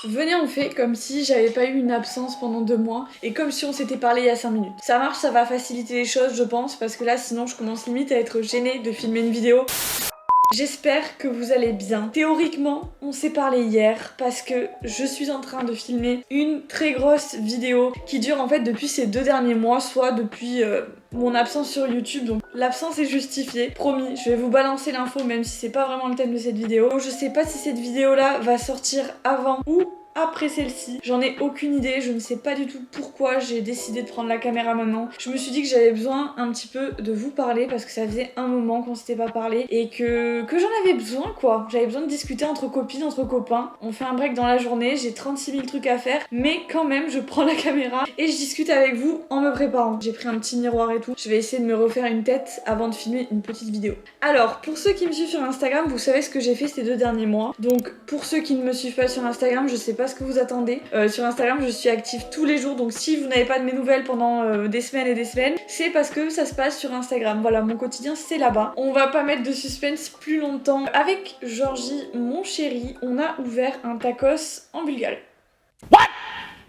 Venez, on fait comme si j'avais pas eu une absence pendant 2 mois et comme si on s'était parlé il y a 5 minutes. Ça marche, ça va faciliter les choses je pense, parce que là sinon je commence limite à être gênée de filmer une vidéo. J'espère que vous allez bien. Théoriquement, on s'est parlé hier parce que je suis en train de filmer une très grosse vidéo qui dure en fait depuis ces 2 derniers mois, soit depuis mon absence sur YouTube. Donc l'absence est justifiée. Promis, je vais vous balancer l'info même si c'est pas vraiment le thème de cette vidéo. Donc, je sais pas si cette vidéo là va sortir avant ou après celle-ci. J'en ai aucune idée, je ne sais pas du tout pourquoi j'ai décidé de prendre la caméra maintenant. Je me suis dit que j'avais besoin un petit peu de vous parler parce que ça faisait un moment qu'on s'était pas parlé et que j'en avais besoin quoi. J'avais besoin de discuter entre copines, entre copains. On fait un break dans la journée, j'ai 36 000 trucs à faire, mais quand même je prends la caméra et je discute avec vous en me préparant. J'ai pris un petit miroir et tout. Je vais essayer de me refaire une tête avant de filmer une petite vidéo. Alors, pour ceux qui me suivent sur Instagram, vous savez ce que j'ai fait ces 2 derniers mois. Donc, pour ceux qui ne me suivent pas sur Instagram, je sais pas ce que vous attendez. Sur Instagram, je suis active tous les jours, donc si vous n'avez pas de mes nouvelles pendant des semaines et des semaines, c'est parce que ça se passe sur Instagram. Voilà, mon quotidien, c'est là-bas. On va pas mettre de suspense plus longtemps. Avec Georgie, mon chéri, on a ouvert un tacos en Bulgarie. What?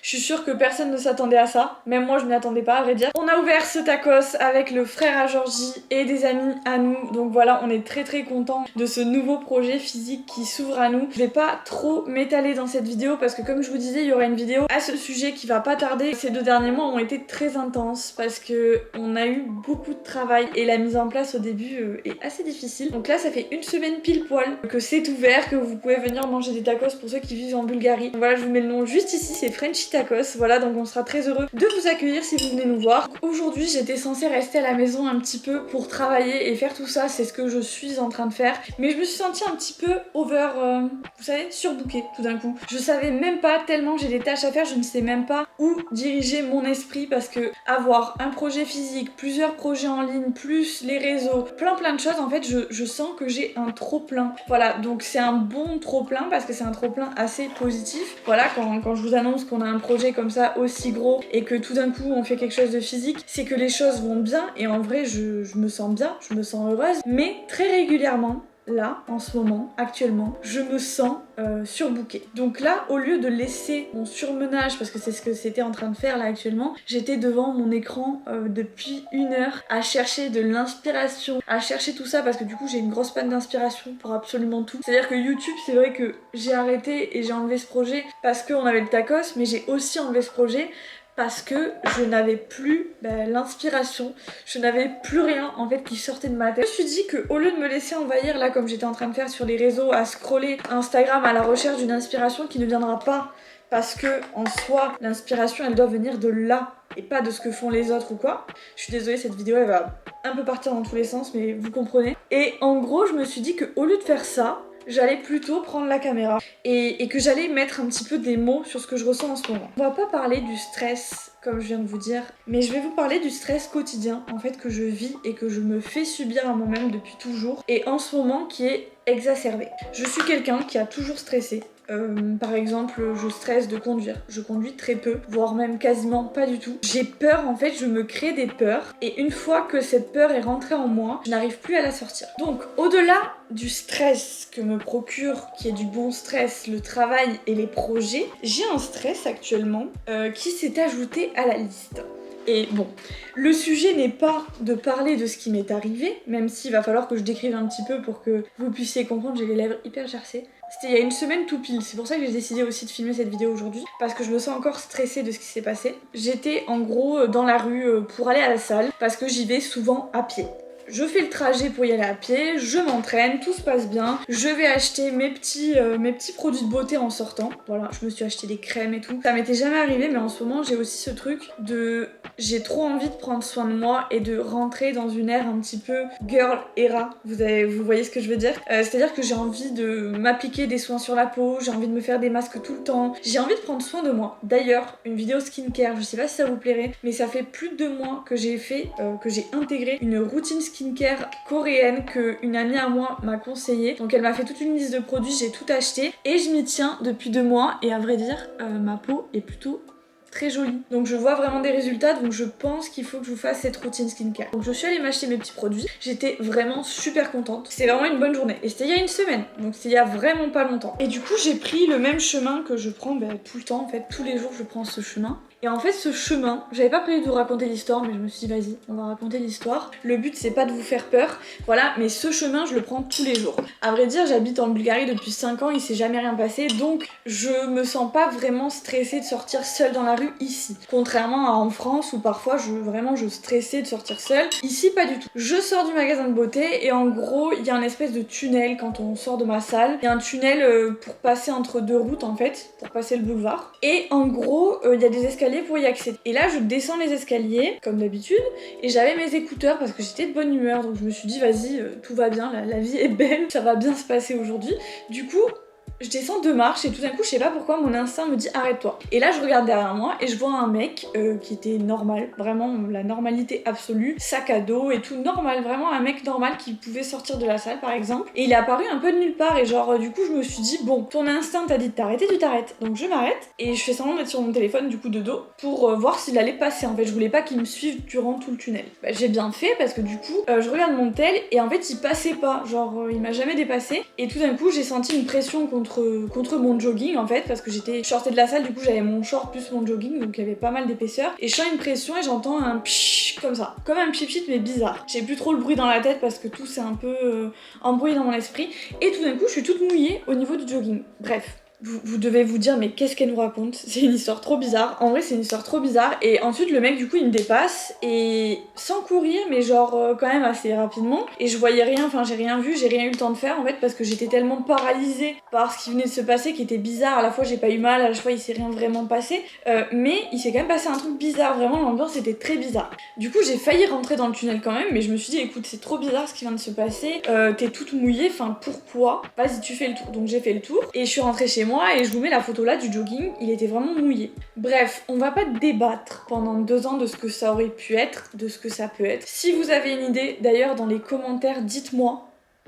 Je suis sûre que personne ne s'attendait à ça, même moi je m'y attendais pas à vrai dire. On a ouvert ce tacos avec le frère à Georgie et des amis à nous, donc voilà, on est très contents de ce nouveau projet physique qui s'ouvre à nous. Je vais pas trop m'étaler dans cette vidéo parce que comme je vous disais, il y aura une vidéo à ce sujet qui va pas tarder. Ces 2 derniers mois ont été très intenses parce que on a eu beaucoup de travail et la mise en place au début est assez difficile. Donc là ça fait 1 semaine pile poil que c'est ouvert, que vous pouvez venir manger des tacos pour ceux qui vivent en Bulgarie. Donc voilà, je vous mets le nom juste ici, c'est Frenchy Tacos. Voilà, donc on sera très heureux de vous accueillir si vous venez nous voir. Aujourd'hui, j'étais censée rester à la maison un petit peu pour travailler et faire tout ça, c'est ce que je suis en train de faire. Mais je me suis sentie un petit peu vous savez, surbookée tout d'un coup. Je savais même pas, tellement j'ai des tâches à faire, je ne sais même pas où diriger mon esprit parce que avoir un projet physique, plusieurs projets en ligne, plus les réseaux, plein de choses, en fait, je sens que j'ai un trop plein. Voilà, donc c'est un bon trop plein parce que c'est un trop plein assez positif. Voilà, quand je vous annonce qu'on a un projet comme ça aussi gros et que tout d'un coup on fait quelque chose de physique, c'est que les choses vont bien et en vrai je me sens bien, je me sens heureuse, mais très régulièrement là, en ce moment, actuellement, je me sens surbookée. Donc là, au lieu de laisser mon surmenage, parce que c'est ce que c'était en train de faire là actuellement, j'étais devant mon écran depuis 1 heure à chercher de l'inspiration, à chercher tout ça, parce que du coup j'ai une grosse panne d'inspiration pour absolument tout. C'est-à-dire que YouTube, c'est vrai que j'ai arrêté et j'ai enlevé ce projet parce qu'on avait le tacos, mais j'ai aussi enlevé ce projet parce que je n'avais plus l'inspiration, je n'avais plus rien en fait qui sortait de ma tête. Je me suis dit que au lieu de me laisser envahir là comme j'étais en train de faire sur les réseaux, à scroller Instagram à la recherche d'une inspiration qui ne viendra pas parce que en soi l'inspiration elle doit venir de là et pas de ce que font les autres ou quoi. Je suis désolée, cette vidéo elle va un peu partir dans tous les sens mais vous comprenez. Et en gros je me suis dit que au lieu de faire ça, j'allais plutôt prendre la caméra et que j'allais mettre un petit peu des mots sur ce que je ressens en ce moment. On va pas parler du stress comme je viens de vous dire, mais je vais vous parler du stress quotidien en fait que je vis et que je me fais subir à moi-même depuis toujours et en ce moment qui est exacerbé. Je suis quelqu'un qui a toujours stressé. Par exemple, je stresse de conduire. Je conduis très peu, voire même quasiment pas du tout. J'ai peur, en fait, je me crée des peurs. Et une fois que cette peur est rentrée en moi, je n'arrive plus à la sortir. Donc, au-delà du stress que me procure, qui est du bon stress, le travail et les projets, j'ai un stress actuellement qui s'est ajouté à la liste. Et bon, le sujet n'est pas de parler de ce qui m'est arrivé, même s'il va falloir que je décrive un petit peu pour que vous puissiez comprendre, j'ai les lèvres hyper gercées. C'était il y a 1 semaine tout pile, c'est pour ça que j'ai décidé aussi de filmer cette vidéo aujourd'hui, parce que je me sens encore stressée de ce qui s'est passé. J'étais en gros dans la rue pour aller à la salle, parce que j'y vais souvent à pied. Je fais le trajet pour y aller à pied, je m'entraîne, tout se passe bien. Je vais acheter mes petits produits de beauté en sortant. Voilà, je me suis acheté des crèmes et tout. Ça m'était jamais arrivé, mais en ce moment, j'ai aussi ce truc de... J'ai trop envie de prendre soin de moi et de rentrer dans une ère un petit peu girl era. Vous voyez ce que je veux dire? C'est-à-dire que j'ai envie de m'appliquer des soins sur la peau, j'ai envie de me faire des masques tout le temps. J'ai envie de prendre soin de moi. D'ailleurs, une vidéo skincare, je sais pas si ça vous plairait, mais ça fait plus de 2 mois que j'ai intégré une routine skincare coréenne qu'une amie à moi m'a conseillé. Donc elle m'a fait toute une liste de produits, j'ai tout acheté et je m'y tiens depuis 2 mois et à vrai dire ma peau est plutôt très jolie. Donc je vois vraiment des résultats, donc je pense qu'il faut que je vous fasse cette routine skincare. Donc je suis allée m'acheter mes petits produits, j'étais vraiment super contente. C'était vraiment une bonne journée. Et c'était il y a une semaine, donc c'était il y a vraiment pas longtemps. Et du coup j'ai pris le même chemin que je prends tout le temps en fait, tous les jours je prends ce chemin. Et en fait ce chemin, j'avais pas prévu de vous raconter l'histoire, mais je me suis dit vas-y, on va raconter l'histoire. Le but c'est pas de vous faire peur, voilà, mais ce chemin je le prends tous les jours. À vrai dire j'habite en Bulgarie depuis 5 ans, il s'est jamais rien passé, donc je me sens pas vraiment stressée de sortir seule dans la rue ici. Contrairement à en France où parfois je stressais de sortir seule. Ici pas du tout. Je sors du magasin de beauté et en gros il y a un espèce de tunnel quand on sort de ma salle. Il y a un tunnel pour passer entre deux routes en fait, pour passer le boulevard. Et en gros il y a des escaliers pour y accéder. Et là je descends les escaliers comme d'habitude et j'avais mes écouteurs parce que j'étais de bonne humeur, donc je me suis dit vas-y tout va bien, la vie est belle, ça va bien se passer aujourd'hui. Du coup je descends 2 marches et tout d'un coup je sais pas pourquoi mon instinct me dit arrête-toi. Et là je regarde derrière moi et je vois un mec qui était normal, vraiment la normalité absolue, sac à dos et tout normal, vraiment un mec normal qui pouvait sortir de la salle par exemple. Et il est apparu un peu de nulle part et genre du coup je me suis dit bon ton instinct t'a dit de t'arrêter, tu t'arrêtes. Donc je m'arrête et je fais semblant d'être sur mon téléphone du coup de dos pour voir s'il allait passer. En fait je voulais pas qu'il me suive durant tout le tunnel. Bah, j'ai bien fait parce que du coup je regarde mon tel et en fait il passait pas, genre il m'a jamais dépassé et tout d'un coup j'ai senti une pression contre mon jogging en fait parce que je sortais de la salle, du coup j'avais mon short plus mon jogging donc il y avait pas mal d'épaisseur et je sens une pression et j'entends un pshhh comme ça, comme un pchit mais bizarre. J'ai plus trop le bruit dans la tête parce que tout s'est un peu embrouillé dans mon esprit et tout d'un coup je suis toute mouillée au niveau du jogging. Bref. Vous devez vous dire mais qu'est-ce qu'elle nous raconte? C'est une histoire trop bizarre. En vrai c'est une histoire trop bizarre. Et ensuite le mec du coup il me dépasse et sans courir mais genre quand même assez rapidement. Et je voyais rien, enfin j'ai rien vu, j'ai rien eu le temps de faire en fait parce que j'étais tellement paralysée par ce qui venait de se passer qui était bizarre. À la fois j'ai pas eu mal, à la fois il s'est rien vraiment passé. Mais il s'est quand même passé un truc bizarre, vraiment l'ambiance était très bizarre. Du coup j'ai failli rentrer dans le tunnel quand même mais je me suis dit écoute c'est trop bizarre ce qui vient de se passer. T'es toute mouillée, enfin pourquoi? Vas-y tu fais le tour. Donc j'ai fait le tour et je suis rentrée chez moi et je vous mets la photo là du jogging, il était vraiment mouillé. Bref, on va pas débattre pendant 2 ans de ce que ça aurait pu être, de ce que ça peut être. Si vous avez une idée, d'ailleurs dans les commentaires, dites-moi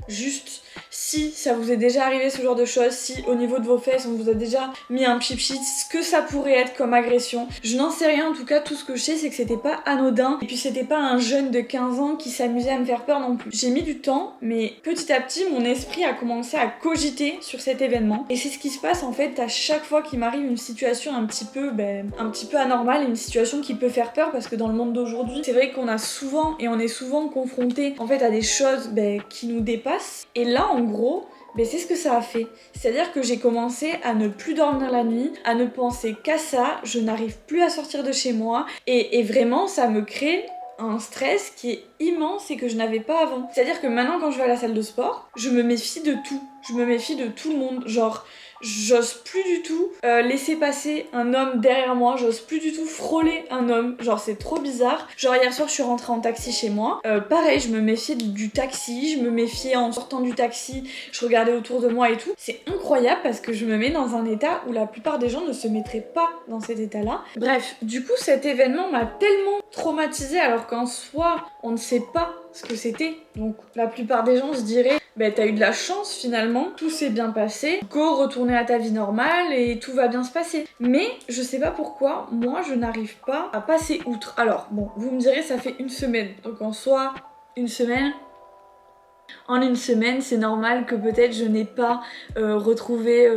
juste si ça vous est déjà arrivé ce genre de choses, si au niveau de vos fesses on vous a déjà mis un pchit, ce que ça pourrait être comme agression. Je n'en sais rien, en tout cas tout ce que je sais c'est que c'était pas anodin et puis c'était pas un jeune de 15 ans qui s'amusait à me faire peur non plus. J'ai mis du temps mais petit à petit mon esprit a commencé à cogiter sur cet événement et c'est ce qui se passe en fait à chaque fois qu'il m'arrive une situation un petit peu anormale, une situation qui peut faire peur parce que dans le monde d'aujourd'hui c'est vrai qu'on a souvent et on est souvent confronté en fait à des choses qui nous dépassent. Et là en gros c'est ce que ça a fait. C'est-à-dire que j'ai commencé à ne plus dormir la nuit, à ne penser qu'à ça, je n'arrive plus à sortir de chez moi et vraiment ça me crée un stress qui est immense et que je n'avais pas avant. C'est-à-dire que maintenant quand je vais à la salle de sport, je me méfie de tout. Je me méfie de tout le monde. Genre, j'ose plus du tout laisser passer un homme derrière moi, j'ose plus du tout frôler un homme, genre c'est trop bizarre. Genre hier soir je suis rentrée en taxi chez moi, pareil je me méfiais du taxi, je me méfiais en sortant du taxi, je regardais autour de moi et tout. C'est incroyable parce que je me mets dans un état où la plupart des gens ne se mettraient pas dans cet état là. Bref, du coup cet événement m'a tellement traumatisée alors qu'en soi on ne sait pas ce que c'était. Donc la plupart des gens se diraient t'as eu de la chance finalement, tout s'est bien passé, go retourner à ta vie normale et tout va bien se passer. Mais je sais pas pourquoi, moi je n'arrive pas à passer outre. Alors bon, vous me direz ça fait 1 semaine, donc en soi 1 semaine. En 1 semaine, c'est normal que peut-être je n'ai pas retrouvé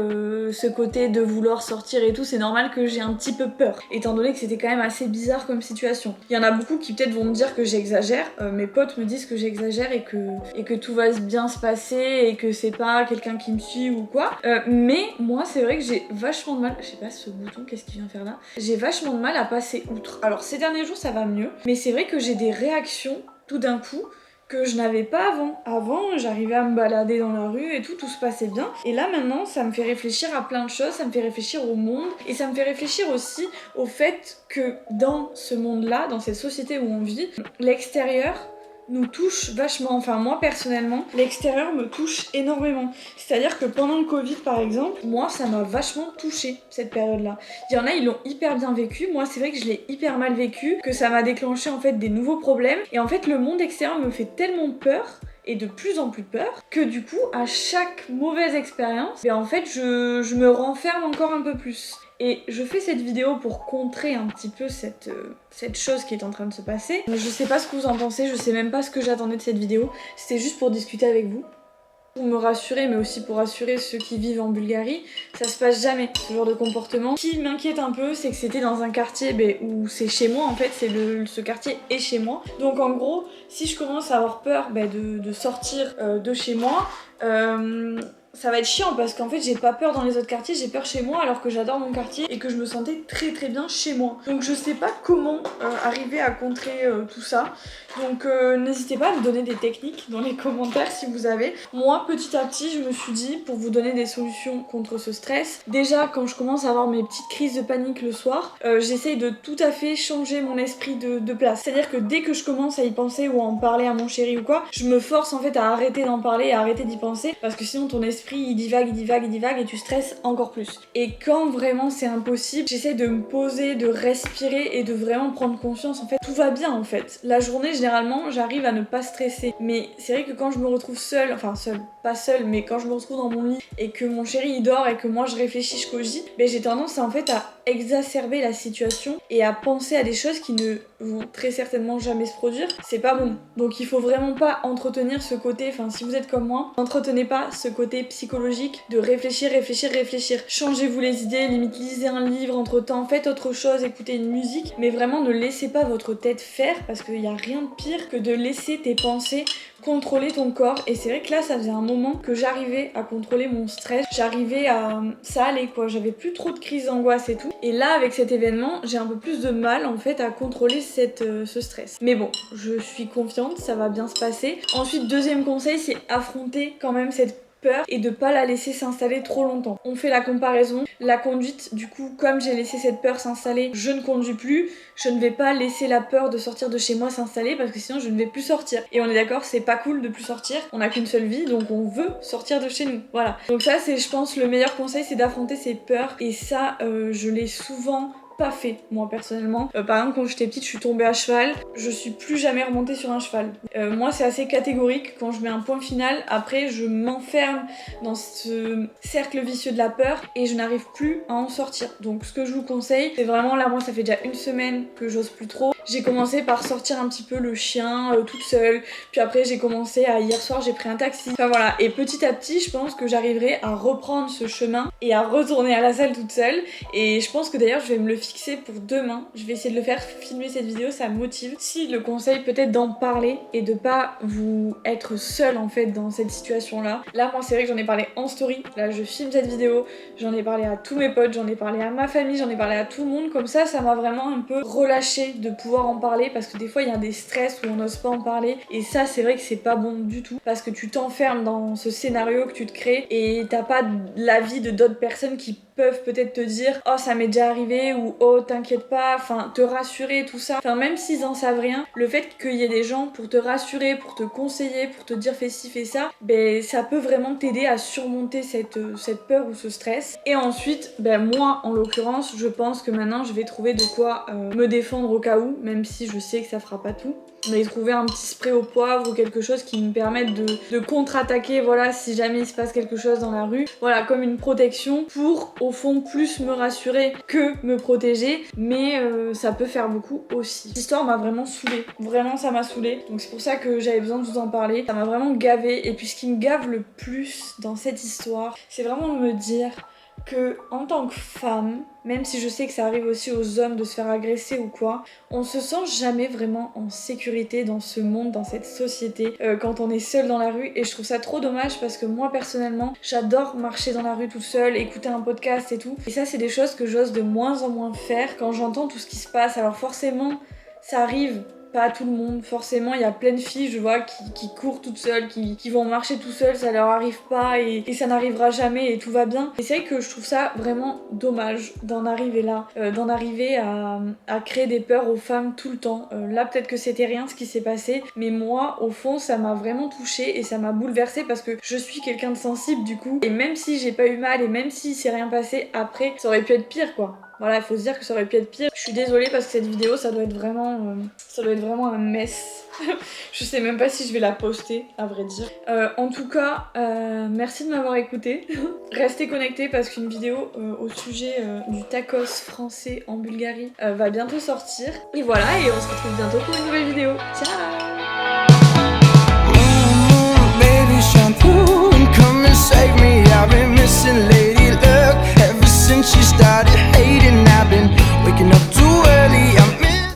ce côté de vouloir sortir et tout, c'est normal que j'ai un petit peu peur, étant donné que c'était quand même assez bizarre comme situation. Il y en a beaucoup qui peut-être vont me dire que j'exagère, mes potes me disent que j'exagère et que tout va bien se passer et que c'est pas quelqu'un qui me suit ou quoi, mais moi c'est vrai que j'ai vachement de mal, je sais pas ce bouton, qu'est-ce qu'il vient faire là, j'ai vachement de mal à passer outre. Alors ces derniers jours ça va mieux, mais c'est vrai que j'ai des réactions tout d'un coup que je n'avais pas avant. Avant, j'arrivais à me balader dans la rue et tout se passait bien. Et là maintenant, ça me fait réfléchir à plein de choses, ça me fait réfléchir au monde et ça me fait réfléchir aussi au fait que dans ce monde-là, dans cette société où on vit, l'extérieur nous touche vachement, enfin moi personnellement, l'extérieur me touche énormément. C'est-à-dire que pendant le Covid par exemple, moi ça m'a vachement touchée cette période-là. Il y en a, ils l'ont hyper bien vécu, moi c'est vrai que je l'ai hyper mal vécu, que ça m'a déclenché en fait des nouveaux problèmes, et en fait le monde extérieur me fait tellement peur, et de plus en plus peur, que du coup à chaque mauvaise expérience, en fait je me renferme encore un peu plus. Et je fais cette vidéo pour contrer un petit peu cette chose qui est en train de se passer. Je sais pas ce que vous en pensez, je sais même pas ce que j'attendais de cette vidéo. C'était juste pour discuter avec vous. Pour me rassurer, mais aussi pour rassurer ceux qui vivent en Bulgarie, ça se passe jamais, ce genre de comportement. Ce qui m'inquiète un peu, c'est que c'était dans un quartier où c'est chez moi en fait, ce quartier est chez moi. Donc en gros, si je commence à avoir peur de sortir de chez moi, ça va être chiant parce qu'en fait j'ai pas peur dans les autres quartiers, j'ai peur chez moi alors que j'adore mon quartier et que je me sentais très très bien chez moi. Donc je sais pas comment arriver à contrer tout ça. Donc n'hésitez pas à me donner des techniques dans les commentaires si vous avez. Moi petit à petit je me suis dit pour vous donner des solutions contre ce stress. Déjà quand je commence à avoir mes petites crises de panique le soir, j'essaye de tout à fait changer mon esprit de place. C'est-à-dire que dès que je commence à y penser ou à en parler à mon chéri ou quoi, je me force en fait à arrêter d'en parler et à arrêter d'y penser parce que sinon ton esprit il divague et tu stresses encore plus. Et quand vraiment c'est impossible, j'essaie de me poser, de respirer et de vraiment prendre conscience. En fait, tout va bien en fait. La journée, généralement, j'arrive à ne pas stresser. Mais c'est vrai que quand je me retrouve seule, enfin seule, pas seule, mais quand je me retrouve dans mon lit et que mon chéri il dort et que moi je réfléchis, je cogite, j'ai tendance en fait à exacerber la situation et à penser à des choses qui ne vont très certainement jamais se produire. C'est pas bon. Donc il faut vraiment pas entretenir ce côté, enfin si vous êtes comme moi, n'entretenez pas ce côté psychologique de réfléchir. Changez-vous les idées, limite lisez un livre entre temps, faites autre chose, écoutez une musique, mais vraiment ne laissez pas votre tête faire parce qu'il n'y a rien de pire que de laisser tes pensées contrôler ton corps. Et c'est vrai que là ça faisait un moment que j'arrivais à contrôler mon stress, ça allait quoi, j'avais plus trop de crises d'angoisse et tout. Et là avec cet événement j'ai un peu plus de mal en fait à contrôler ce stress. Mais bon, je suis confiante, ça va bien se passer. Ensuite deuxième conseil, c'est affronter quand même cette peur et de pas la laisser s'installer trop longtemps. On fait la comparaison, la conduite, du coup comme j'ai laissé cette peur s'installer, je ne conduis plus, je ne vais pas laisser la peur de sortir de chez moi s'installer parce que sinon je ne vais plus sortir. Et on est d'accord, c'est pas cool de plus sortir, on n'a qu'une seule vie donc on veut sortir de chez nous, voilà. Donc ça c'est je pense le meilleur conseil, c'est d'affronter ses peurs et ça je l'ai souvent pas fait moi personnellement. Par exemple quand j'étais petite je suis tombée à cheval, je suis plus jamais remontée sur un cheval. Moi c'est assez catégorique, quand je mets un point final, après je m'enferme dans ce cercle vicieux de la peur et je n'arrive plus à en sortir. Donc ce que je vous conseille, c'est vraiment là moi ça fait déjà une semaine que j'ose plus trop. J'ai commencé par sortir un petit peu le chien toute seule, puis après j'ai commencé à hier soir j'ai pris un taxi. Enfin voilà, et petit à petit je pense que j'arriverai à reprendre ce chemin et à retourner à la salle toute seule. Et je pense que d'ailleurs je vais me le fixer pour demain. Je vais essayer de le faire, filmer cette vidéo, ça me motive. Si le conseil peut-être d'en parler et de pas vous être seul en fait dans cette situation là. Là moi c'est vrai que j'en ai parlé en story, là je filme cette vidéo, j'en ai parlé à tous mes potes, j'en ai parlé à ma famille, j'en ai parlé à tout le monde. Comme ça m'a vraiment un peu relâché de pouvoir en parler parce que des fois il y a des stress où on n'ose pas en parler et ça c'est vrai que c'est pas bon du tout parce que tu t'enfermes dans ce scénario que tu te crées et t'as pas l'avis de d'autres personnes qui peuvent peut-être te dire oh ça m'est déjà arrivé ou oh t'inquiète pas, enfin te rassurer tout ça, enfin même s'ils en savent rien, le fait qu'il y ait des gens pour te rassurer, pour te conseiller, pour te dire fais ci fais ça, ça peut vraiment t'aider à surmonter cette peur ou ce stress. Et ensuite moi en l'occurrence je pense que maintenant je vais trouver de quoi me défendre au cas où, même si je sais que ça fera pas tout. Mais trouver un petit spray au poivre ou quelque chose qui me permette de contre-attaquer, voilà, si jamais il se passe quelque chose dans la rue. Voilà, comme une protection pour, au fond, plus me rassurer que me protéger. Mais ça peut faire beaucoup aussi. L'histoire m'a vraiment saoulée. Vraiment, ça m'a saoulée. Donc c'est pour ça que j'avais besoin de vous en parler. Ça m'a vraiment gavée. Et puis ce qui me gave le plus dans cette histoire, c'est vraiment de me dire que en tant que femme, même si je sais que ça arrive aussi aux hommes de se faire agresser ou quoi, on se sent jamais vraiment en sécurité dans ce monde, dans cette société, quand on est seul dans la rue. Et je trouve ça trop dommage parce que moi personnellement, j'adore marcher dans la rue toute seule, écouter un podcast et tout. Et ça c'est des choses que j'ose de moins en moins faire quand j'entends tout ce qui se passe. Alors forcément, ça arrive pas à tout le monde, forcément il y a plein de filles je vois qui courent toutes seules, qui vont marcher tout seules, ça leur arrive pas et ça n'arrivera jamais et tout va bien. Et c'est vrai que je trouve ça vraiment dommage d'en arriver là, d'en arriver à créer des peurs aux femmes tout le temps. Là peut-être que c'était rien ce qui s'est passé, mais moi au fond ça m'a vraiment touchée et ça m'a bouleversée parce que je suis quelqu'un de sensible du coup. Et même si j'ai pas eu mal et même si c'est rien passé après, ça aurait pu être pire quoi. Voilà, il faut se dire que ça aurait pu être pire. Je suis désolée parce que cette vidéo, ça doit être vraiment un mess. Je sais même pas si je vais la poster, à vrai dire. En tout cas, merci de m'avoir écouté. Restez connectés parce qu'une vidéo au sujet du tacos français en Bulgarie va bientôt sortir. Et voilà, et on se retrouve bientôt pour une nouvelle vidéo. Ciao! Baby, shine through and come and save me. I've been missing lady.